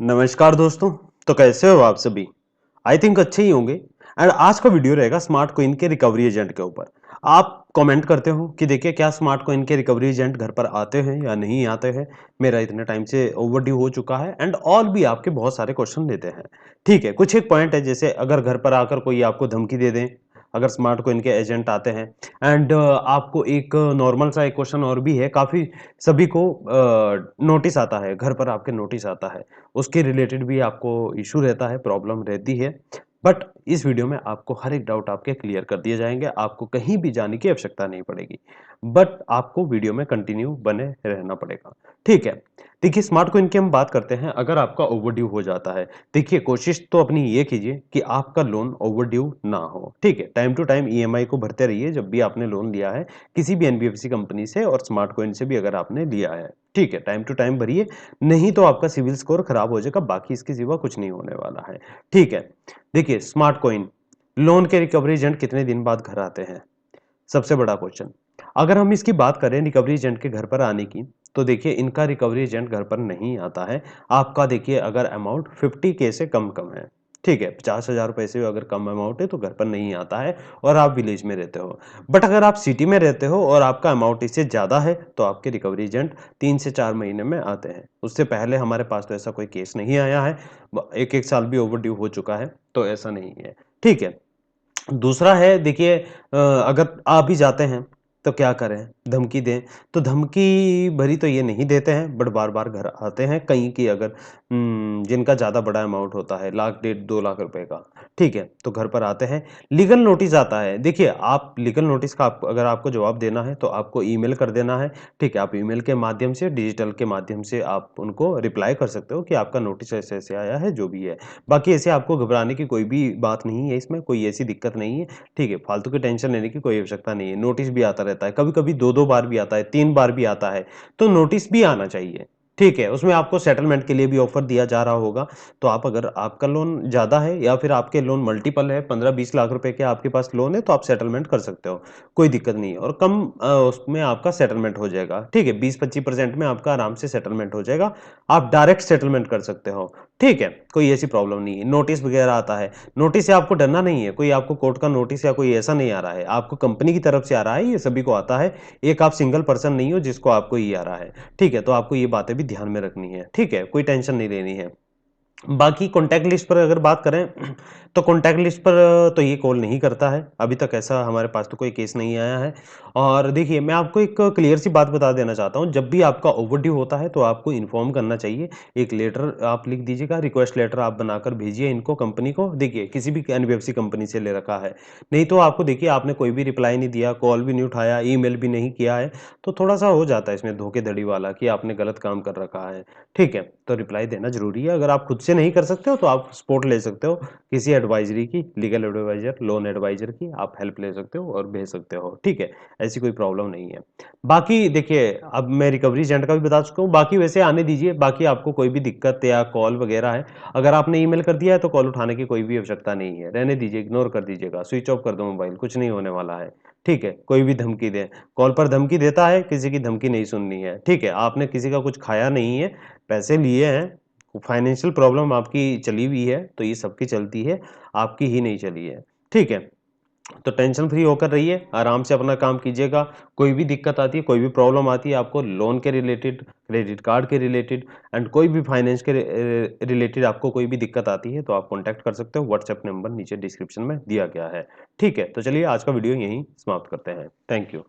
नमस्कार दोस्तों। तो कैसे हो आप सभी? आई थिंक अच्छे ही होंगे। एंड आज का वीडियो रहेगा स्मार्ट कॉइन के रिकवरी एजेंट के ऊपर। आप कमेंट करते हो कि देखिए क्या स्मार्ट कॉइन के रिकवरी एजेंट घर पर आते हैं या नहीं आते हैं। मेरा इतने टाइम से ओवरड्यू हो चुका है एंड और भी आपके बहुत सारे क्वेश्चन लेते हैं। ठीक है, कुछ एक पॉइंट है जैसे अगर घर पर आकर कोई आपको धमकी दे दें, अगर स्मार्ट कॉइन के एजेंट आते हैं एंड आपको एक नॉर्मल सा एक क्वेश्चन और भी है, काफ़ी सभी को नोटिस आता है, घर पर आपके नोटिस आता है। उसके रिलेटेड भी आपको इश्यू रहता है, प्रॉब्लम रहती है। बट इस वीडियो में आपको हर एक डाउट आपके क्लियर कर दिए जाएँगे, आपको कहीं भी जाने की आवश्यकता नहीं पड़ेगी। बट आपको वीडियो में कंटिन्यू बने रहना पड़ेगा, ठीक है? देखिए स्मार्ट कॉइन की हम बात करते हैं, अगर आपका ओवरड्यू हो जाता है, देखिए कोशिश तो अपनी ये कीजिए कि आपका लोन ओवरड्यू ना हो, ठीक है? टाइम टू टाइम ईएमआई को भरते रहिए जब भी आपने लोन लिया है, किसी भी एनबीएफसी कंपनी से और स्मार्ट कॉइन से भी अगर आपने लिया है, ठीक है? टाइम टू टाइम भरिए, नहीं तो आपका सिविल स्कोर खराब हो जाएगा, बाकी इसके सिवा कुछ नहीं होने वाला है, ठीक है? देखिए स्मार्ट कॉइन, लोन के रिकवरी एजेंट कितने दिन बाद घर आते हैं? सबसे बड़ा क्वेश्चन। अगर हम इसकी बात करें रिकवरी एजेंट के घर पर आने की, तो देखिए इनका रिकवरी एजेंट घर पर नहीं आता है। आपका देखिए अगर अमाउंट 50K से कम है, ठीक है? 50,000 रुपए से अगर कम अमाउंट है तो घर पर नहीं आता है और आप विलेज में रहते हो। बट अगर आप सिटी में रहते हो और आपका अमाउंट इससे ज़्यादा है, तो आपके रिकवरी एजेंट 3 से 4 महीने में आते हैं। उससे पहले हमारे पास तो ऐसा कोई केस नहीं आया है। 1-1 साल भी ओवरड्यू हो चुका है, तो ऐसा नहीं है, ठीक है? दूसरा है देखिए अगर आ भी जाते हैं तो क्या करें? धमकी दें, तो धमकी भरी तो ये नहीं देते हैं बट बार-बार घर आते हैं कहीं की अगर जिनका ज़्यादा बड़ा अमाउंट होता है, लाख डेढ़ 2 लाख रुपए का, ठीक है? तो घर पर आते हैं। लीगल नोटिस आता है, देखिए आप लीगल नोटिस का आप अगर आपको जवाब देना है तो आपको ईमेल कर देना है, ठीक है? आप ईमेल के माध्यम से, डिजिटल के माध्यम से आप उनको रिप्लाई कर सकते हो कि आपका नोटिस ऐसे-ऐसे आया है, जो भी है। बाकी ऐसे आपको घबराने की कोई भी बात नहीं है इसमें, कोई ऐसी दिक्कत नहीं है, ठीक है? फालतू की टेंशन लेने की कोई आवश्यकता नहीं है। नोटिस भी आता रहता है, कभी-कभी 2-2 बार भी आता है, 3 बार भी आता है, तो नोटिस भी आना चाहिए, ठीक है? उसमें आपको सेटलमेंट के लिए भी ऑफर दिया जा रहा होगा, तो आप अगर आपका लोन ज़्यादा है या फिर आपके लोन मल्टीपल है, 15-20 लाख रुपए के आपके पास लोन है, तो आप सेटलमेंट कर सकते हो, कोई दिक्कत नहीं है और कम उसमें आपका सेटलमेंट हो जाएगा, ठीक है? 20-25% में आपका आराम से सेटलमेंट हो जाएगा, आप डायरेक्ट सेटलमेंट कर सकते हो, ठीक है? कोई ऐसी प्रॉब्लम नहीं है। नोटिस वगैरह आता है, नोटिस से आपको डरना नहीं है, कोई आपको कोर्ट का नोटिस या कोई ऐसा नहीं आ रहा है, आपको कंपनी की तरफ से आ रहा है, ये सभी को आता है। एक आप सिंगल पर्सन नहीं हो जिसको आपको ये आ रहा है, ठीक है? तो आपको ये बातें भी ध्यान में रखनी है, ठीक है? कोई टेंशन नहीं लेनी है। बाकी कॉन्टैक्ट लिस्ट पर अगर बात करें तो कॉन्टैक्ट लिस्ट पर तो ये कॉल नहीं करता है। अभी तक ऐसा हमारे पास तो कोई केस नहीं आया है। और देखिए मैं आपको एक क्लियर सी बात बता देना चाहता हूँ, जब भी आपका ओवरड्यू होता है तो आपको इन्फॉर्म करना चाहिए। एक लेटर आप लिख दीजिएगा, रिक्वेस्ट लेटर आप बनाकर भेजिए इनको कंपनी को। देखिए किसी भी एनबीएफसी कंपनी से ले रखा है। नहीं तो आपको देखिए आपने कोई भी रिप्लाई नहीं दिया, कॉल भी नहीं उठाया, ईमेल भी नहीं किया है, तो थोड़ा-सा हो जाता है इसमें धोखेधड़ी वाला कि आपने गलत काम कर रखा है। ठीक है? तो रिप्लाई देना ज़रूरी है। अगर आप खुद से नहीं कर सकते हो तो आप सपोर्ट ले सकते हो किसी एडवाइज़री की, लीगल एडवाइज़र, लोन एडवाइज़र की आप हेल्प ले सकते हो और भेज सकते हो। ठीक है? ऐसी कोई प्रॉब्लम नहीं है। बाकी देखिए अब मैं रिकवरी एजेंट का भी बता चुका हूँ, बाकी वैसे आने दीजिए, बाकी आपको कोई भी दिक्कत या कॉल वगैरह है, अगर आपने ईमेल कर दिया है तो कॉल उठाने की कोई भी आवश्यकता नहीं है। रहने दीजिए, इग्नोर कर दीजिएगा, स्विच ऑफ कर दो मोबाइल, कुछ नहीं होने वाला है। ठीक है? कोई भी धमकी दे, कॉल पर धमकी देता है, किसी की धमकी नहीं सुननी है। ठीक है? आपने किसी का कुछ खाया नहीं है, पैसे लिए हैं, फाइनेंशियल प्रॉब्लम आपकी चली हुई है, तो ये सबकी चलती है, आपकी ही नहीं चली है। ठीक है? तो टेंशन फ्री होकर रहिए, आराम से अपना काम कीजिएगा। कोई भी दिक्कत आती है, कोई भी प्रॉब्लम आती है आपको लोन के रिलेटेड, क्रेडिट कार्ड के रिलेटेड एंड कोई भी फाइनेंस के रिलेटेड आपको कोई भी दिक्कत आती है, तो आप कॉन्टैक्ट कर सकते हो। व्हाट्सएप नंबर नीचे डिस्क्रिप्शन में दिया गया है। ठीक है? तो चलिए आज का वीडियो यहीं समाप्त करते हैं। Thank you.